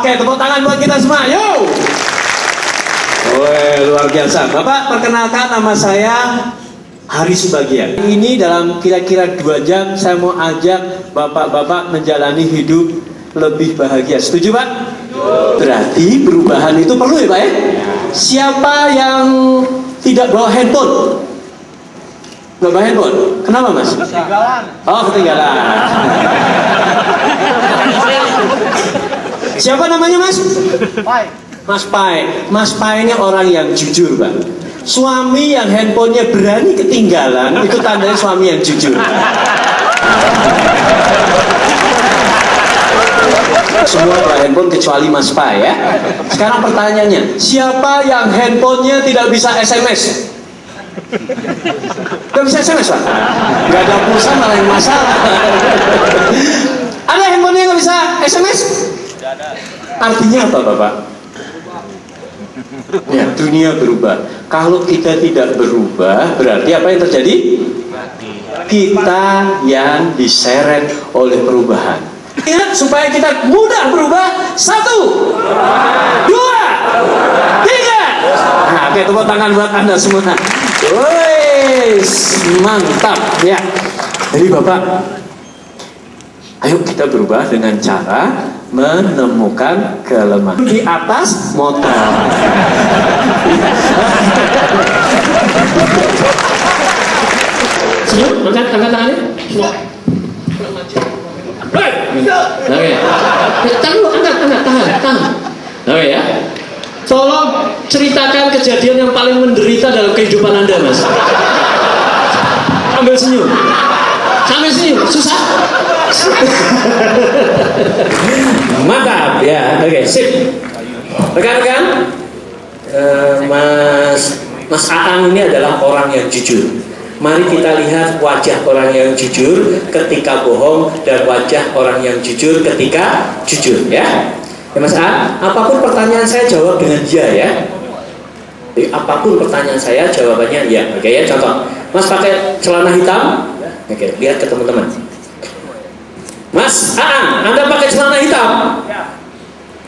Oke, tepuk tangan buat kita semua, yuk. Wih, luar biasa. Bapak, perkenalkan nama saya Hari Subagian. Ini dalam kira-kira 2 jam saya mau ajak bapak-bapak menjalani hidup lebih bahagia. Setuju, Pak? Berarti perubahan itu perlu ya, Pak ya? Siapa yang tidak bawa handphone? Nggak bawa handphone? Kenapa, Mas? Ketinggalan. Oh, ketinggalan. Siapa namanya, Mas? Pai. Mas Pai. Mas Pai ini orang yang jujur, Pak. Suami yang handphonenya berani ketinggalan, itu tandanya suami yang jujur. Semua bawa handphone kecuali Mas Pai ya. Sekarang pertanyaannya, siapa yang handphonenya tidak bisa SMS? Gak bisa SMS, Pak? Gak ada pulsa malah yang masalah. Ada handphonenya gak bisa SMS? Artinya apa, Bapak? Ya, dunia berubah. Kalau kita tidak berubah, berarti apa yang terjadi? Kita yang diseret oleh perubahan. Ingat, supaya kita mudah berubah. 1, 2, 3. Nah, oke, tepuk tangan buat Anda semua. Wes, mantap ya. Jadi Bapak, ayo kita berubah dengan cara menemukan kelemahan di atas motor. Senyum, angkat tangannya. Oke. Tahan. Oke ya. Tolong ceritakan kejadian yang paling menderita dalam kehidupan Anda, Mas. Ambil senyum. Sambil senyum, susah. Mantap ya. Oke, sip. Rekan-rekan, Mas Aang ini adalah orang yang jujur. Mari kita lihat wajah orang yang jujur ketika bohong dan wajah orang yang jujur ketika jujur ya. Ya Mas A, apapun pertanyaan saya jawab dengan ya ya. Jadi, apapun pertanyaan saya jawabannya ya. Oke ya, contoh. Mas pakai celana hitam. Oke, lihat ke teman-teman. Mas A, Anda pakai celana hitam.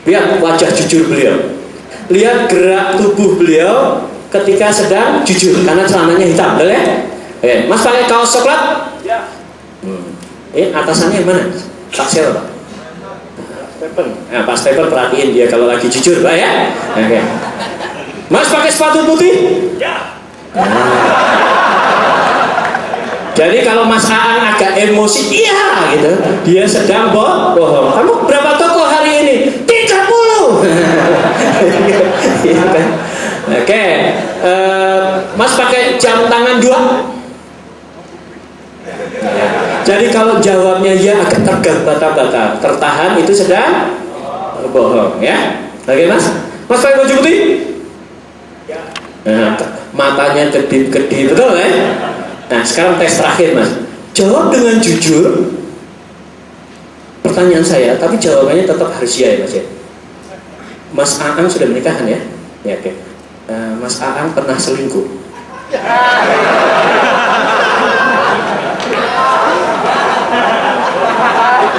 Lihat wajah jujur beliau. Lihat gerak tubuh beliau ketika sedang jujur karena celananya hitam, betul ya? Oke, Mas pakai kaos coklat? Ya. Atasannya yang mana? Taksel, Pak. Nah, Pak Stephen perhatiin dia kalau lagi jujur, Pak ya. Oke. Mas pakai sepatu putih? Ya. Jadi kalau Mas Aang agak emosi, iya gitu. Dia sedang bohong. Kamu berapa toko hari ini? 30. Oke. Mas pakai jam tangan 2? Jadi kalau jawabnya ya agak terbata-bata, tertahan, itu sedang bohong ya. Oke Mas? Mas pakai baju putih? Nah, matanya kedip-kedip, betul ya? Nah sekarang tes terakhir Mas. Jawab dengan jujur pertanyaan saya, tapi jawabannya tetap harus ya Mas ya. Mas Aang sudah menikah kan ya? Ya oke. Mas Aang pernah selingkuh?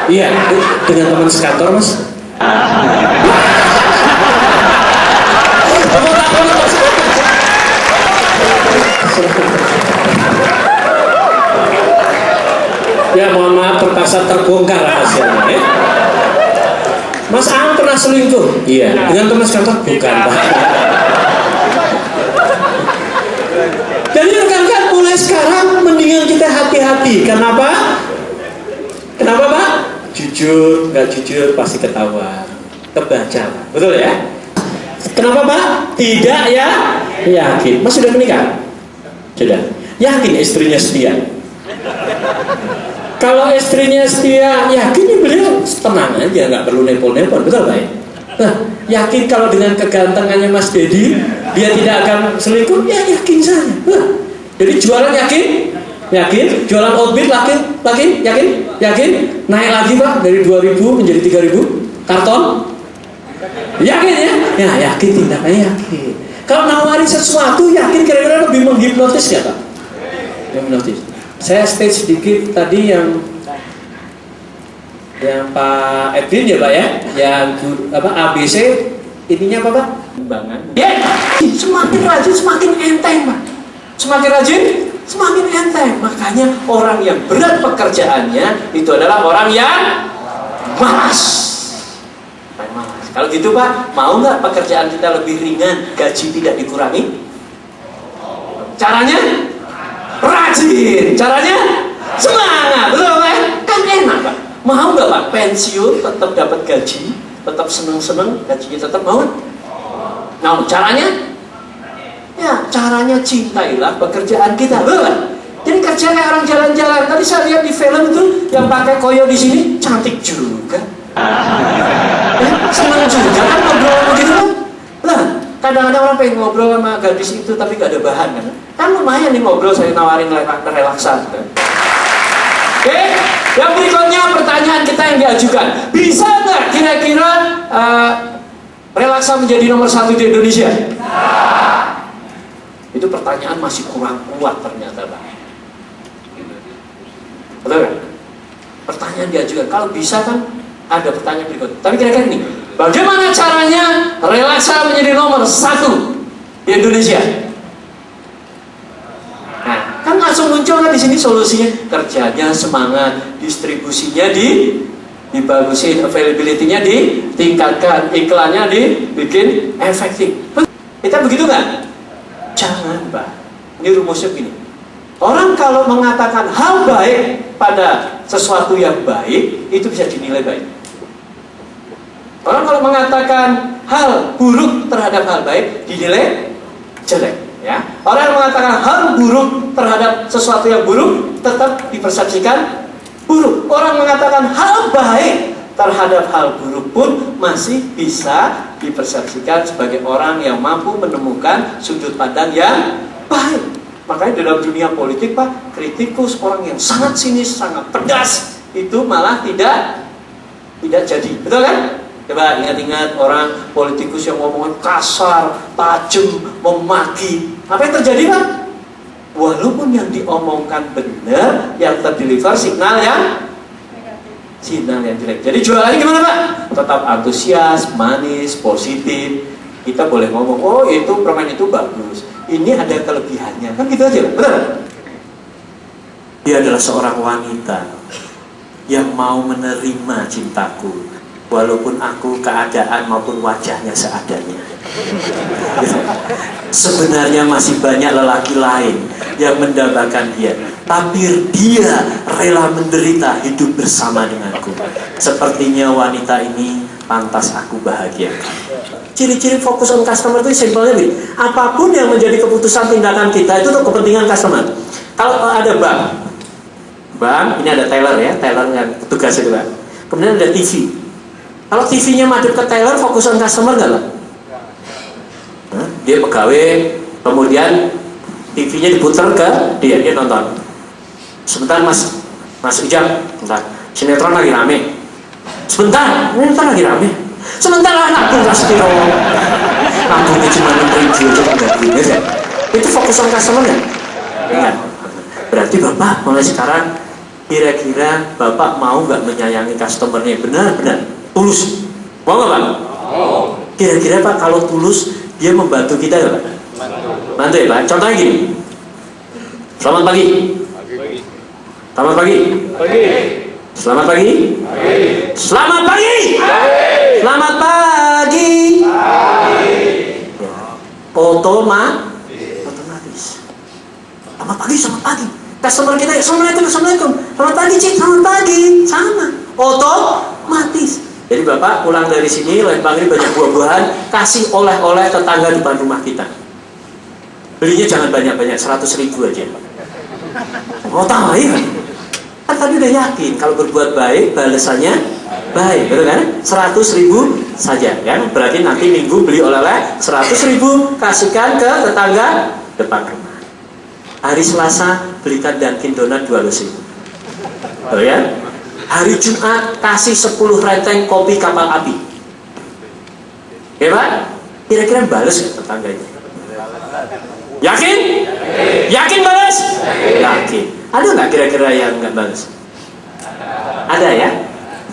Iya, dengan teman sekantor Mas. Ya mohon maaf terpaksa terbongkar rahasianya ya. Mas Aang pernah selingkuh? Iya. Dengan teman sekantor? Bukan Pak. Jadi rekan-rekan mulai sekarang mendingan kita hati-hati. Kenapa? Kenapa Pak? Jujur, nggak jujur pasti ketahuan, kebaca, betul ya? Kenapa Pak? Tidak ya? Yakin. Mas sudah menikah? Sudah. Yakin istrinya setia? Kalau istrinya setia, yakin ya beliau tenang aja, nggak perlu nepon-nepon, betul Pak? Nah, yakin kalau dengan kegantengannya Mas Dedi, dia tidak akan selingkuh? Ya yakin saja. Nah, jadi jualan yakin? Yakin? Jualan outbid yakin? Naik lagi Pak dari 2.000 menjadi 3.000 karton? Yakin ya? Ya yakin, tindakannya yakin. Kalau nawarin sesuatu yakin, kira-kira lebih menghipnotis ya Pak? Menghipnotis. Saya stage sedikit tadi yang Yang Pak Edwin ya Pak ya, yang apa ABC intinya apa Pak? Kembangan. Ya, semakin rajin semakin enteng Pak. Semakin rajin semakin enteng. Makanya orang yang berat pekerjaannya itu adalah orang yang malas. Kalau gitu Pak, mau nggak pekerjaan kita lebih ringan, gaji tidak dikurangi? Caranya rajin, caranya semangat, betul Pak? Kan enak Pak. Mau nggak Pak pensiun tetap dapat gaji, tetap seneng-seneng, gajinya tetap mau? Nah, caranya? Ya, caranya cintailah pekerjaan kita, betul? Jadi kerja kayak orang jalan-jalan. Tadi saya lihat di film itu yang pakai koyo di sini cantik juga. Senang juga kan ngobrol begitu kan? Lah, kadang-kadang orang pengen ngobrol sama gadis itu tapi gak ada bahan kan? Kan lumayan nih ngobrol, saya nawarin relaksan kan? Oke, yang berikutnya pertanyaan kita yang diajukan, bisa nggak kira-kira relaksa menjadi nomor 1 di Indonesia? Itu pertanyaan masih kurang kuat ternyata Pak. Betul kan? Pertanyaan diajukan, kalau bisa kan ada pertanyaan berikut. Tapi kira-kira ini, bagaimana caranya relaksa menjadi nomor 1 di Indonesia? Nah, kan langsung muncul kan di sini solusinya, kerjanya semangat, distribusinya dibagusin, availability-nya ditingkatkan, iklannya dibikin efektif. Kita begitu nggak? Jangan Pak. Ini rumusnya gini. Orang kalau mengatakan hal baik pada sesuatu yang baik, itu bisa dinilai baik. Orang kalau mengatakan hal buruk terhadap hal baik, dinilai jelek. Ya. Orang yang mengatakan hal buruk terhadap sesuatu yang buruk, tetap dipersepsikan buruk. Orang mengatakan hal baik terhadap hal buruk pun masih bisa dipersepsikan sebagai orang yang mampu menemukan sudut pandang yang baik. Makanya dalam dunia politik Pak, kritikus, orang yang sangat sinis, sangat pedas, itu malah tidak jadi. Betul kan? Coba ingat-ingat orang politikus yang ngomongin kasar, tajam, memaki. Apa yang terjadi Pak? Walaupun yang diomongkan benar, yang terdeliver signal yang jelek. Jadi jualannya gimana Pak? Tetap antusias, manis, positif. Kita boleh ngomong, oh itu permen itu bagus, ini ada kelebihannya, kan gitu aja, benar? Dia adalah seorang wanita yang mau menerima cintaku, walaupun aku keadaan maupun wajahnya seadanya. Sebenarnya masih banyak lelaki lain yang mendambakan dia, tapi dia rela menderita hidup bersama denganku. Sepertinya wanita ini pantas aku bahagiakan. Ciri-ciri fokus on customer itu simpelnya nih, apapun yang menjadi keputusan tindakan kita itu untuk kepentingan customer. Kalau ada bank, ini ada teller ya, teller yang tugas itu Pak. Kemudian ada TV. Kalau TV-nya madep ke teller, fokus on customer nggak Pak? Dia pegawai, kemudian TV-nya diputar ke dia nonton. Sebentar Mas Ujang, sebentar. Sinetron lagi rame. Sebentar lagi rame. Sebentar anakku Rastiro. Lampunya cuma 6.000 aja nggak gini. Itu fokus on customer nggak? Ingat. Berarti Bapak mulai sekarang kira-kira Bapak mau nggak menyayangi customernya benar-benar tulus? Mau nggak Pak? Mau. Kira-kira Pak kalau tulus dia membantu kita nggak Pak? Bantu ya Pak. Contohnya gini. Selamat pagi. Selamat pagi. Selamat pagi. Selamat pagi. Selamat pagi. Otomatis. Selamat pagi, selamat pagi. Customer kita, assalamualaikum. Selamat pagi Cik, selamat pagi. Sama. Otomatis. Jadi Bapak pulang dari sini, lempangin banyak buah-buahan, kasih oleh-oleh tetangga depan rumah kita. Belinya jangan banyak-banyak, 100.000 aja. Oh tambahin. Kan tadi udah yakin kalau berbuat baik balasannya baik, betul kan? 100.000 saja, kan? Berarti nanti minggu beli oleh-oleh 100.000, kasihkan ke tetangga depan rumah. Hari Selasa belikan Dunkin Donat 200.000. Oh ya? Hari Jumat kasih 10 renteng kopi kapal api. Ya Pak? Kira-kira balas ya tetangganya? Yakin? Yakin balas? Yakin. Ada nggak kira-kira yang nggak balas? Ada ya?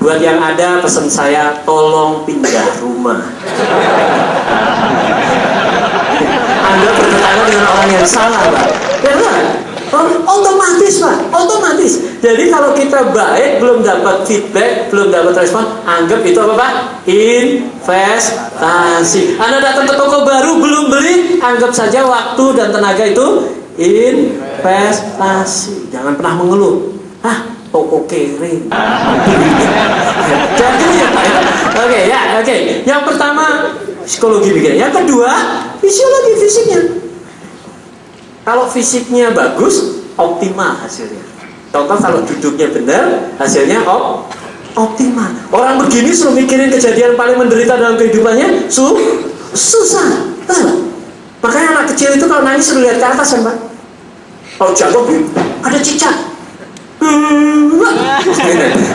Buat yang ada pesan saya, tolong pindah rumah. Anda bertetangga dengan orang yang salah, Pak. Ya kan? Otomatis, Pak. Otomatis. Jadi kalau kita baik, belum dapat feedback, belum dapat respon, anggap itu apa, Pak? Investasi. Anda datang ke toko baru, belum beli, anggap saja waktu dan tenaga itu investasi. Jangan pernah mengeluh. Toko kering. Jadi ya, Pak. Oke. Yang pertama psikologi pikiran. Yang kedua fisiologi fisiknya. Kalau fisiknya bagus, optimal hasilnya. Contoh kalau duduknya benar, hasilnya optimal. Orang begini selalu mikirin kejadian paling menderita dalam kehidupannya, susah. Makanya anak kecil itu kalau nangis selalu lihat ke atas, kan, Pak. Kalau jatuh ada cicak.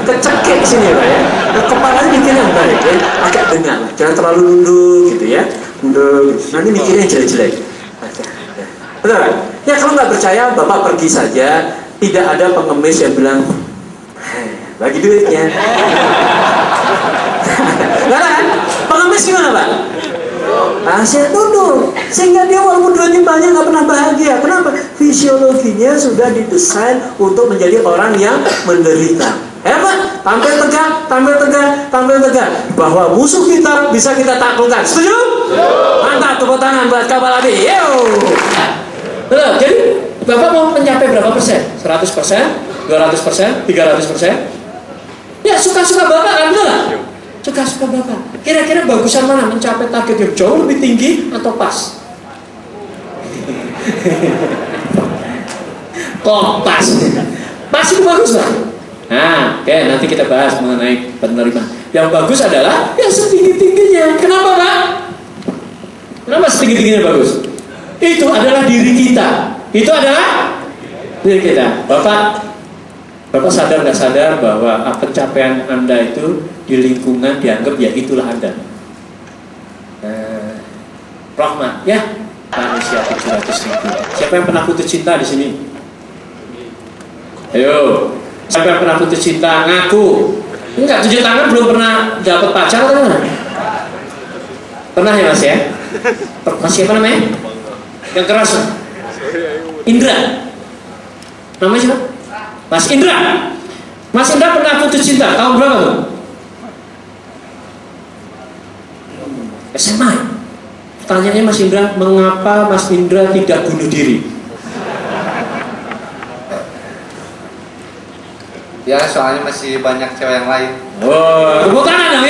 Kecekik sini, Pak, ya. Kepalanya bikin yang baik, ya. Agak dengar, jangan terlalu nunduk gitu ya. Nunduk. Nanti mikirnya jelek-jelek. Betul kan? Ya kalau nggak percaya, Bapak pergi saja. Tidak ada pengemis yang bilang, bagi duitnya. Nggak kan? Pengemis gimana, Pak? Saya tunduk, sehingga dia walaupun duitnya banyak nggak pernah bahagia. Kenapa? Fisiologinya sudah didesain untuk menjadi orang yang menderita. Hebat, tampil tegak. Bahwa musuh kita bisa kita taklukkan. Setuju? Mantap, tepuk tangan buat kapal api. Jadi Bapak mau mencapai berapa persen? 100%, 200%, 300%? Ya suka-suka Bapak kan, betul nggak? Suka-suka Bapak. Kira-kira bagusan mana? Mencapai target yang jauh lebih tinggi atau pas? Kok pas? Pas itu bagus, Pak. Nah, oke, nanti kita bahas mengenai penerimaan. Yang bagus adalah yang setinggi-tingginya. Kenapa, Pak? Kenapa setinggi-tingginya bagus? Itu adalah diri kita. Itu adalah diri kita. Bapak sadar nggak sadar bahwa pencapaian Anda itu di lingkungan dianggap ya itulah Anda. Rahmat ya, manusia 700.000. Siapa yang pernah putus cinta di sini? Ayo, siapa yang pernah putus cinta ngaku? Enggak, 7 tangan belum pernah dapat pacar atau mana? Pernah ya, Mas ya? Mas siapa namanya? Yang keras, Indra. Namanya siapa? Mas Indra. Mas Indra pernah putus cinta tahun berapa tuh? SMA. Pertanyaannya Mas Indra, mengapa Mas Indra tidak bunuh diri? Ya soalnya masih banyak cewek yang lain. Tepuk tangan dong.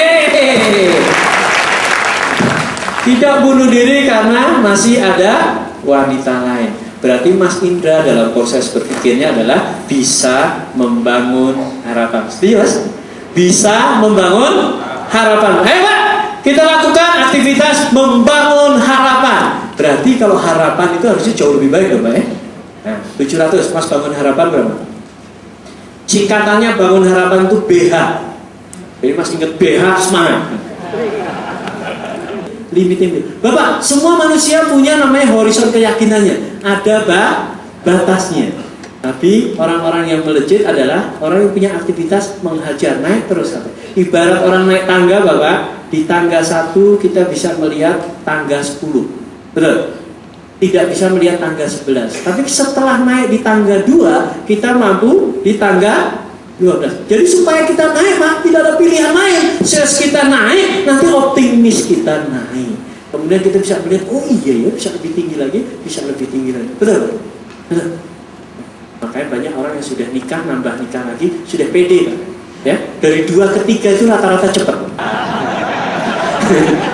Tidak bunuh diri karena masih ada wanita lain. Berarti Mas Indra dalam proses berpikirnya adalah bisa membangun harapan. Setuju, Mas? Bisa membangun harapan. Pak, kita lakukan aktivitas membangun harapan. Berarti kalau harapan itu harusnya jauh lebih baik dong, Pak ya? Nah, 700, Mas bangun harapan berapa? Singkatannya bangun harapan itu BH. Jadi Mas ingat BH semangat. Limit. Bapak, semua manusia punya namanya horizon keyakinannya. Ada batasnya. Tapi orang-orang yang melejit adalah orang yang punya aktivitas menghajar, naik terus. Ibarat orang naik tangga, Bapak. Di tangga 1 kita bisa melihat tangga 10. Betul? Tidak bisa melihat tangga 11. Tapi setelah naik di tangga 2, kita mampu di tangga 12. Jadi supaya kita naik, Pak, tidak ada pilihan lain. Sales kita naik, nanti optimis kita naik. Kemudian kita bisa melihat, oh iya ya, bisa lebih tinggi lagi, bisa lebih tinggi lagi. Betul? Betul. Makanya banyak orang yang sudah nikah, nambah nikah lagi, sudah pede, Pak. Ya, dari 2 ke 3 itu rata-rata cepat.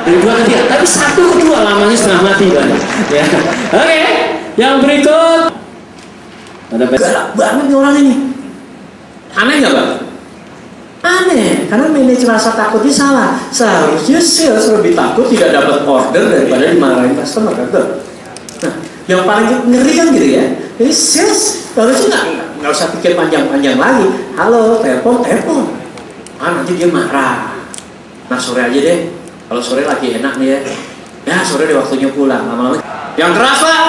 Dari 2 ke 3, tapi 1 ke 2 lamanya setengah mati, Pak. Ya. Oke, yang berikut. Ada galak banget orang ini. Aneh nggak, Pak? Aneh, karena manage rasa takutnya salah. Seharusnya sales lebih takut tidak dapat order daripada dimarahin customer, kan? Nah, yang paling ngeri kan gitu ya. Jadi sales harusnya nggak usah pikir panjang-panjang lagi. Halo, telepon. Nanti dia marah. Nah, sore aja deh. Kalau sore lagi enak nih ya. Ya, sore deh waktunya pulang. Lama-lama. Yang keras, Pak?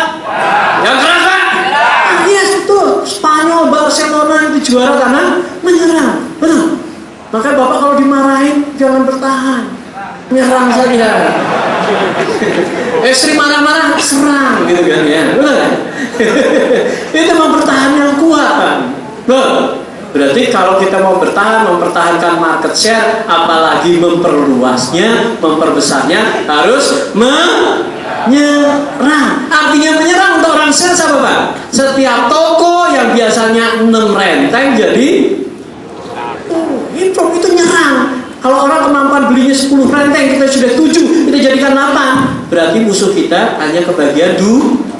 Yang keras, Pak? Yes, betul. Spanyol, Barcelona itu juara karena menyerang. Betul. Makanya Bapak kalau dimarahin jangan bertahan, nyerang saja. Istri marah-marah serang gitu kan ya. Benar? Itu mempertahan yang kuat kan. Berarti kalau kita mau bertahan, mempertahankan market share, apalagi memperluasnya, memperbesarnya, harus menyerang. Artinya menyerang untuk orang sales apa Pak? Setiap toko yang biasanya 6 renteng jadi itu nyerang. Kalau orang kemampuan belinya 10 renteng, kita sudah 7, kita jadikan 8. Berarti musuh kita hanya kebagian 2.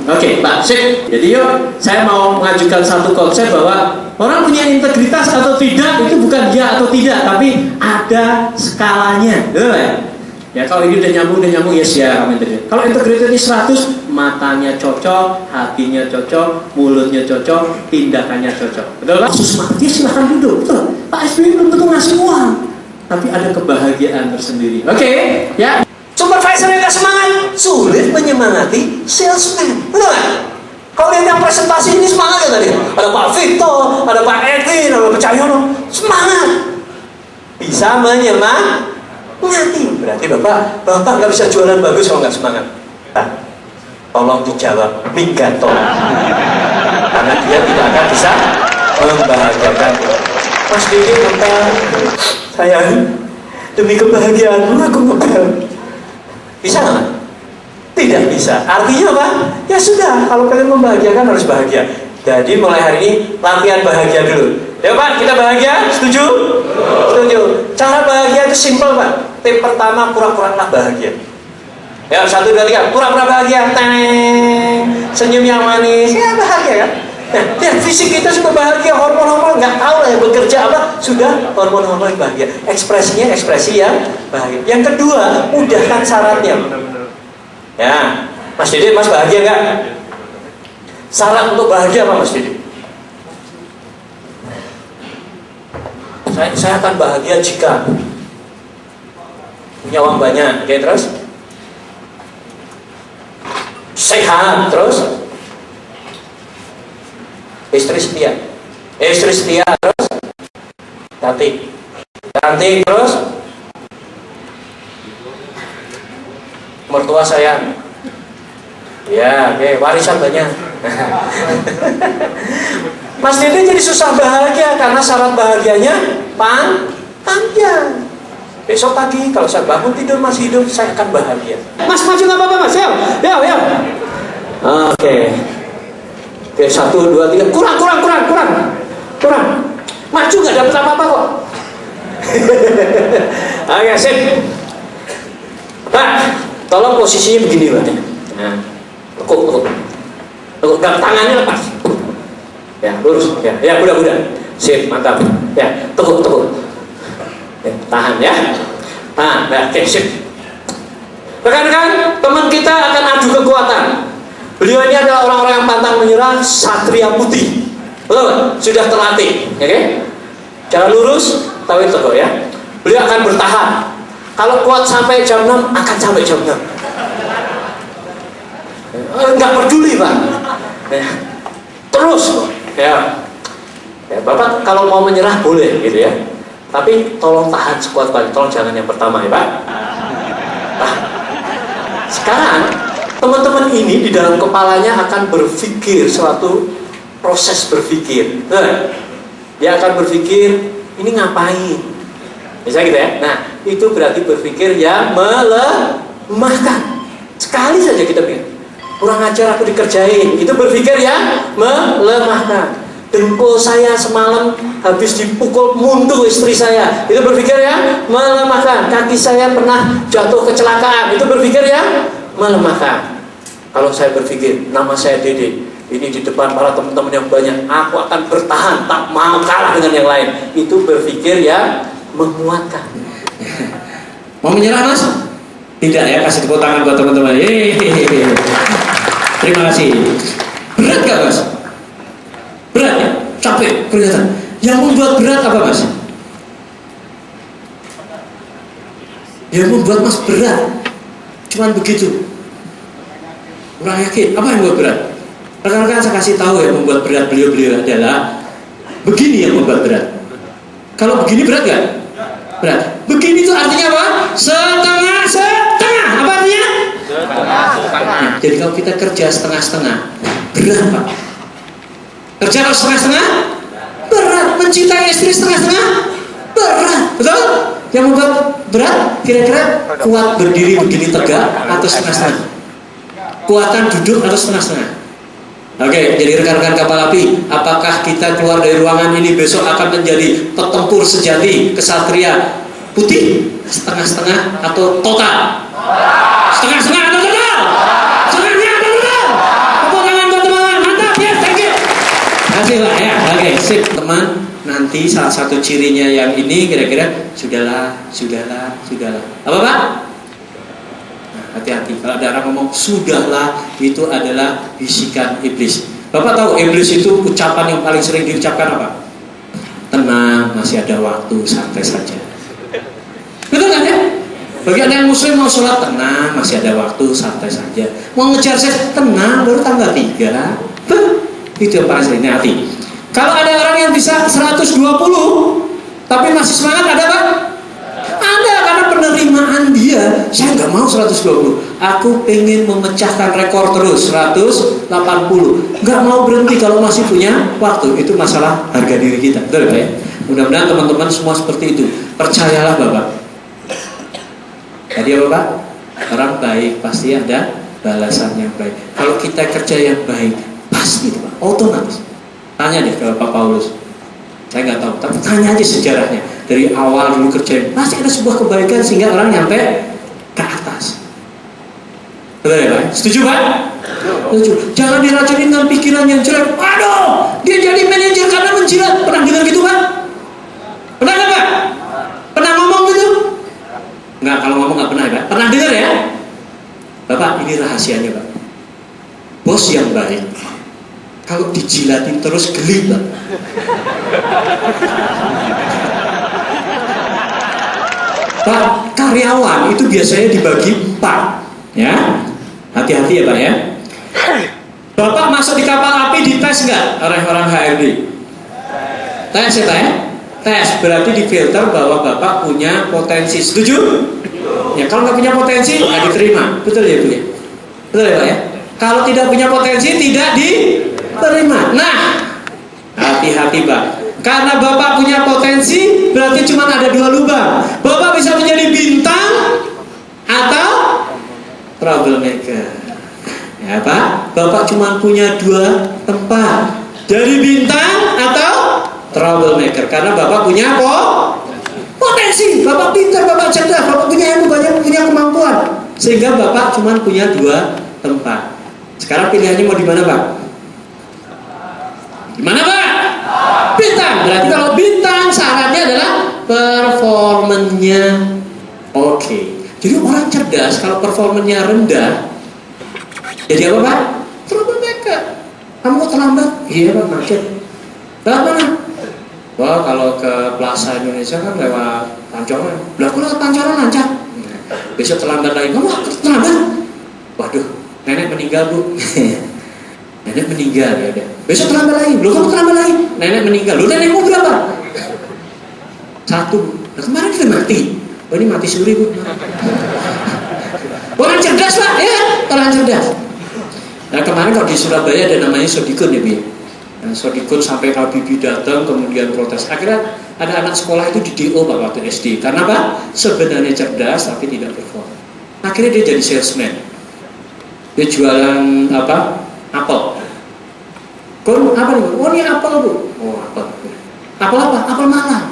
Oke, Pak, sip. Jadi yuk, saya mau mengajukan satu konsep bahwa orang punya integritas atau tidak itu bukan ya atau tidak, tapi ada skalanya. Betul ya? Ya kalau ini udah nyambung yes ya kamu integritas. Kalau integritasnya 100, matanya cocok, hatinya cocok, mulutnya cocok, tindakannya cocok. Betul Pak? Khusus mati silahkan duduk. Betul. Pak SBY belum tentu ngasih uang, tapi ada kebahagiaan tersendiri. Oke, ya. Supervisor yang gak semangat, sulit menyemangati salesman. Betul gak? Kalau lihat yang presentasi ini semangat ya tadi. Ada Pak Victor, ada Pak Edwin, ada Pak Cahyono. Semangat. Bisa menyemangati. Berarti Bapak gak bisa jualan bagus kalau gak semangat. Nah, tolong dijawab, minggat tolong. Karena dia tidak akan bisa membahagiakan. Mas Didi ngepel, sayang, demi kebahagiaanmu aku ngepel. Bisa nggak? Tidak bisa. Artinya apa? Ya sudah, kalau kalian membahagiakan harus bahagia. Jadi mulai hari ini latihan bahagia dulu. Ya Pak, kita bahagia? Setuju? Setuju. Cara bahagia itu simpel Pak. Tip pertama, pura-puralah bahagia. Ya, 1, 2, 3, pura-pura bahagia. Teng. Senyum yang manis. Ya bahagia kan? Nah, ya, fisik kita sudah bahagia, hormon-hormon nggak tahu lah yang bekerja apa, sudah hormon-hormon bahagia. Ekspresinya ekspresi yang bahagia. Yang kedua, mudahkan syaratnya. Ya, Mas Didi, Mas bahagia nggak? Syarat untuk bahagia apa Mas Didi? Saya akan bahagia jika punya uang banyak, oke, terus sehat, terus istri setia terus cantik terus mertua sayang ya, oke, warisan banyak. Mas Didi jadi susah bahagia karena syarat bahagianya panjang. Besok pagi kalau saya bangun tidur masih hidup, saya akan bahagia. Mas maju nggak apa-apa Mas, ya. Oke, 1, 2, 3, kurang. Maju nggak dapat apa-apa kok. Oke, sip. Pak, tolong posisinya begini Pak. Nah, tekuk. Tangannya lepas. Ya, lurus. Ya, budak. Sip, mantap. Ya, tekuk. Ya, tahan ya. Tahan. Ya, oke, sip. Rekan-rekan, teman kita akan adu kekuatan. Beliau ini adalah orang-orang yang pantang menyerah, satria putih. Betul? Sudah terlatih, oke? Okay? Jalan lurus, tapi tegak ya. Beliau akan bertahan. Kalau kuat sampai jam 6, akan sampai jam 6. Enggak peduli Pak. Terus, ya. Bapak kalau mau menyerah boleh, gitu ya. Tapi tolong tahan sekuat-kuatnya. Tolong jangan yang pertama ya Pak. Nah, sekarang teman-teman ini di dalam kepalanya akan berpikir suatu proses berpikir. Dia akan berpikir, ini ngapain? Bisa gitu ya? Nah, itu berarti berpikir yang melemahkan. Sekali saja kita pikir, kurang ajar aku dikerjain. Itu berpikir yang melemahkan. Dengkul saya semalam habis dipukul mundur istri saya. Itu berpikir yang melemahkan. Kaki saya pernah jatuh kecelakaan. Itu berpikir yang melemahkan. Kalau saya berpikir, nama saya Dede, ini di depan para teman-teman yang banyak, aku akan bertahan, tak mau kalah dengan yang lain. Itu berpikir yang menguatkan. Mau menyerah Mas? Tidak ya, kasih tepuk tangan buat teman-teman. Terima kasih. Berat gak Mas? Berat ya? Capek, kelihatan. Yang membuat berat apa Mas? Yang membuat Mas berat cuman begitu. Kurang yakin, apa yang membuat berat? Rekan-rekan saya kasih tahu yang membuat berat beliau-beliau adalah begini yang membuat berat. Kalau begini berat nggak? Berat. Begini itu artinya apa? Setengah. Apa artinya? Nah, jadi kalau kita kerja setengah-setengah, berat Pak. Kerja kalau setengah-setengah, berat. Mencintai istri setengah-setengah, berat. Betul? Yang membuat berat, kira-kira kuat berdiri begini tegak atau setengah-setengah? Kuatan duduk atau setengah-setengah? Oke, jadi rekan-rekan kapal api, apakah kita keluar dari ruangan ini besok akan menjadi petempur sejati, kesatria putih, setengah-setengah atau total? Setengah-setengah atau total? Setengahnya atau total? Tepuk tangan buat teman, mantap ya, thank you. Kasih Pak ya, oke, sip teman. Nanti salah satu cirinya yang ini kira-kira sudahlah. Apa Pak? Hati-hati, kalau ada orang ngomong sudahlah, itu adalah bisikan iblis. Bapak tahu iblis itu ucapan yang paling sering diucapkan apa? Tenang, masih ada waktu, santai saja. Betul kan ya? Bagi anda yang muslim mau sholat, tenang, masih ada waktu, santai saja. Mau ngejar seks, tenang, baru tanggal 3. Itu yang paling sering, hati. Kalau ada orang yang bisa 120 tapi masih semangat, ada Pak? Ada, karena penerimaan dia, saya nggak mau 120, aku pengen memecahkan rekor terus 180, nggak mau berhenti kalau masih punya waktu. Itu masalah harga diri kita, betul Pak ya? Mudah-mudahan teman-teman semua seperti itu. Percayalah Bapak. Tadi apa Pak? Orang baik pasti ada balasan yang baik. Kalau kita kerja yang baik, pasti itu Pak, otomatis. Tanya deh ke Pak Paulus. Saya nggak tahu, tapi tanya aja sejarahnya. Dari awal dulu kerjain, pasti ada sebuah kebaikan sehingga orang nyampe ke atas. Betul ya Pak? Setuju Pak? Setuju. Jangan diracunin dengan pikiran yang jelek. Aduh, dia jadi manajer karena menjilat. Pernah dengar gitu Pak? Pernah nggak Pak? Pernah ngomong gitu? Nggak, kalau ngomong nggak pernah Pak. Pernah dengar ya? Bapak, ini rahasianya Pak. Bos yang baik, kalau dijilatin terus geli Pak. Pak, karyawan itu biasanya dibagi 4 ya. Hati-hati ya Pak ya. Bapak masuk di kapal api dites nggak oleh orang HRD? Tes ya Pak ya? Tes, berarti difilter bahwa Bapak punya potensi. Setuju? Ya, kalau nggak punya potensi nggak diterima. Betul ya Bu ya? Betul ya Pak ya? Kalau tidak punya potensi tidak diterima. Nah, hati-hati Pak. Karena Bapak punya potensi, berarti cuma ada 2 lubang. Bapak bisa menjadi bintang atau troublemaker. Ya Pak, Bapak cuma punya 2 tempat. Jadi bintang atau troublemaker. Karena Bapak punya potensi. Bapak pintar, Bapak cerdas, Bapak punya ilmu, banyak, punya kemampuan. Sehingga Bapak cuma punya 2 tempat. Sekarang pilihannya mau di mana Pak? Di mana Pak? Bintang. Berarti kalau bintang syaratnya adalah performanya oke. Jadi orang cerdas kalau performanya rendah, jadi apa Pak? Troublemaker. Kamu kok terlambat? Iya Pak, macet. Lewat mana? Wah, kalau ke Plaza Indonesia kan lewat Pancoran. Lah aku lewat Pancoran lancar. Besok terlambat lagi. Kamu terlambat? Waduh, nenek meninggal Bu. Nenek meninggal ya udah. Besok terlambat lagi. Loh kamu terlambat lagi? Nenek meninggal. Loh nenekmu berapa? 1. Nah kemarin sudah mati. Oh ini mati suri Bu. Orang cerdas Pak ya, orang cerdas. Nah kemarin kalau di Surabaya ada namanya Sodikun ya Bu. Nah, Sodikun sampai Habibie datang kemudian protes. Akhirnya ada anak sekolah itu di DO Pak waktu SD. Karena Pak sebenarnya cerdas tapi tidak perform. Akhirnya dia jadi salesman. Dia jualan apa? Apel. Kon apa nih? Oh ini apel Bu. Oh apel. Apel apa? Apel Malang.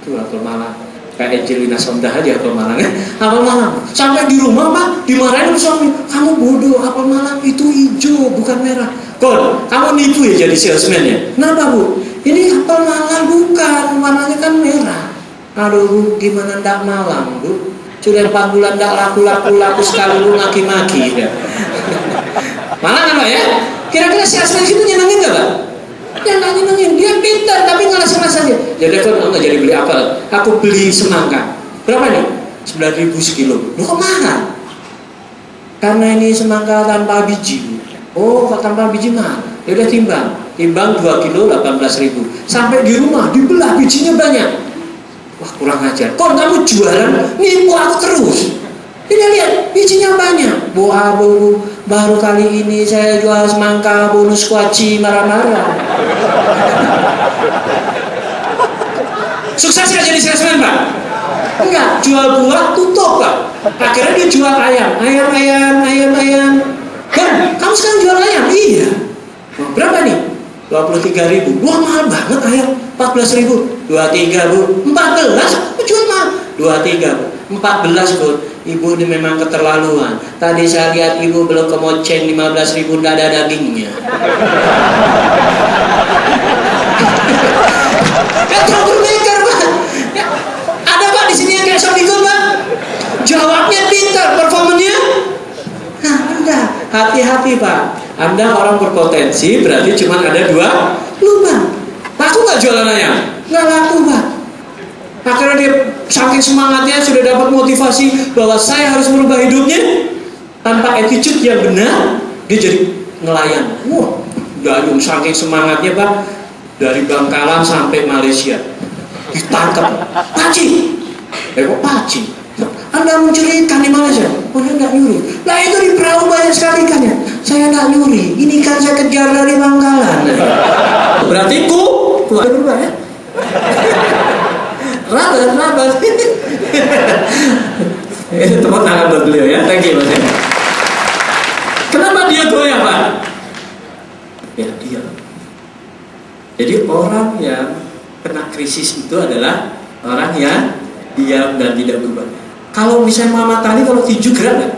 Itu apel Malang. Kayak Angelina Sondah aja apel Malang. Apel Malang. Sampai di rumah Pak dimarahin suami. Kamu bodoh, apel Malang itu hijau bukan merah. Kon, kamu nipu ya jadi salesman ya? Kenapa Bu? Ini apel Malang bukan, warnanya kan merah. Aduh Bu, gimana ndak Malang Bu? Sudah 4 bulan ndak laku sekali lu maki-maki ya. Malang kan Pak ya? Kira-kira salesman itu nyenengin gak Pak? Ya nggak nyenengin, dia pintar tapi ngalas-ngalas aja. Jadi aku nggak jadi beli apel, aku beli semangka. Berapa nih? 9.000 sekilo. Loh kok mahal? Karena ini semangka tanpa biji. Oh, tanpa biji mahal. Ya udah timbang 2 kilo 18.000. Sampai di rumah dibelah bijinya banyak. Wah kurang ajar. Kok kamu jualan nipu aku terus? Ini lihat isinya banyak. Bu Abu baru kali ini saya jual semangka bonus kuaci marah-marah. Sukses nggak jadi salesman Pak? Enggak, jual buah tutup Pak. Akhirnya dia jual ayam. Kan, kamu sekarang jual ayam? Iya. Wah, berapa nih? 23.000. Wah mahal banget ayam. 14.000. 23 Bu. 14? Jual mahal. 23 Bu. 14 Bu. Ibu ini memang keterlaluan. Tadi saya lihat ibu belum kemoceng 15.000 tidak ada dagingnya. Ya troublemaker Pak. Ya, ada Pak di sini yang kayak itu Pak. Jawabnya pintar, performanya. Nah, enggak. Hati-hati Pak. Anda orang berpotensi berarti cuma ada 2 lubang. Laku nggak jualan ayam? Nggak laku Pak. Akhirnya dia saking semangatnya sudah dapat motivasi bahwa saya harus merubah hidupnya. Tanpa attitude yang benar, dia jadi nelayan. Wah, gayung saking semangatnya Pak. Dari Bangkalan sampai Malaysia ditangkap. Paci. Kok paci? Anda mencuri ikan di Malaysia? Oh, saya nggak nyuri. Lah itu di perahu banyak sekali ikannya. Saya nggak nyuri. Ini kan saya kejar dari Bangkalan. Berarti kuat berubah ya? Rabat. Tepuk tangan buat beliau ya. Thank you Mas. Kenapa dia goyah Pak? Ya dia. Jadi orang yang kena krisis itu adalah orang yang diam dan tidak berubah. Kalau misalnya Muhammad Ali kalau tinju gerak nggak?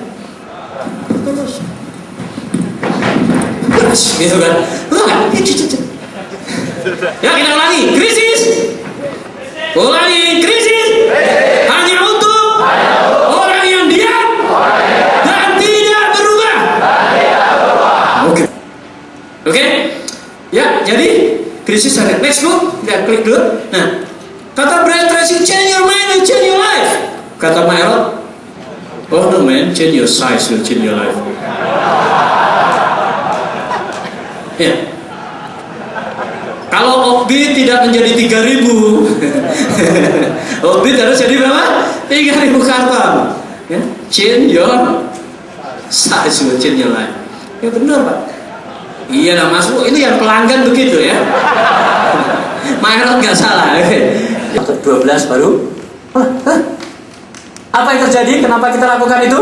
Terus, gitu kan? Ya kita ulangi, krisis. Ulangi, krisis. Hanya untuk orang yang diam dan tidak berubah. Oke. Ya, jadi krisis ada. Next book, lihat klik dulu. Nah, kata Brian Tracy, change your mind and change your life. Kata Maerot, oh no man, change your size will change your life. Ya. Kalau Orbit tidak menjadi 3.000, Orbit harus jadi berapa? 3.000 karton. Ya. Change your size will change your life. Ya benar Pak. Iya nah Mas, ini yang pelanggan begitu ya. Maerot nggak salah. 12 baru. Apa yang terjadi? Kenapa kita lakukan itu?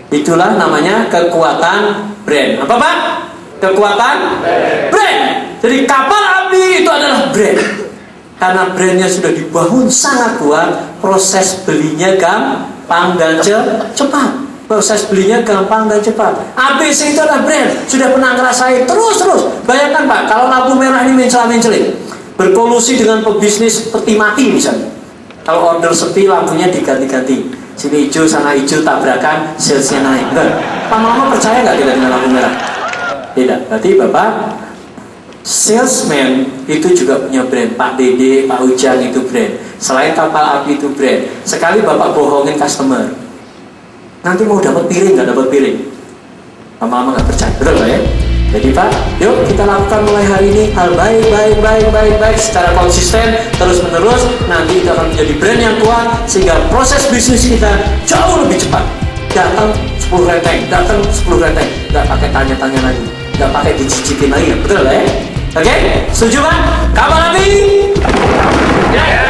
Itulah namanya kekuatan brand. Apa Pak? Kekuatan brand. Jadi kapal api itu adalah brand. Karena brandnya sudah dibangun sangat kuat, proses belinya gampang dan cepat. Proses belinya gampang dan cepat. ABC itu adalah brand. Sudah pernah ngerasain terus. Bayangkan Pak, kalau lampu merah ini mencela-menceling, berkolusi dengan pebisnis peti mati misalnya. Kalau order sepi lampunya diganti-ganti. Sini hijau, sana hijau, tabrakan, salesnya naik. Lama-lama percaya nggak kita dengan lampu merah? Tidak. Berarti Bapak, salesman itu juga punya brand. Pak Dede, Pak Ujang itu brand. Selain kapal api itu brand. Sekali Bapak bohongin customer, nanti mau dapat piring nggak dapat piring. Lama-lama nggak percaya. Betul Pak ya? Jadi Pak, yuk kita lakukan mulai hari ini hal baik secara konsisten terus menerus. Nanti itu akan menjadi brand yang kuat sehingga proses bisnis kita jauh lebih cepat. Datang 10 renteng, nggak pakai tanya-tanya lagi, nggak pakai dicicipin lagi. Betul ya? Oke? Setuju Pak? Kapal api? Ya.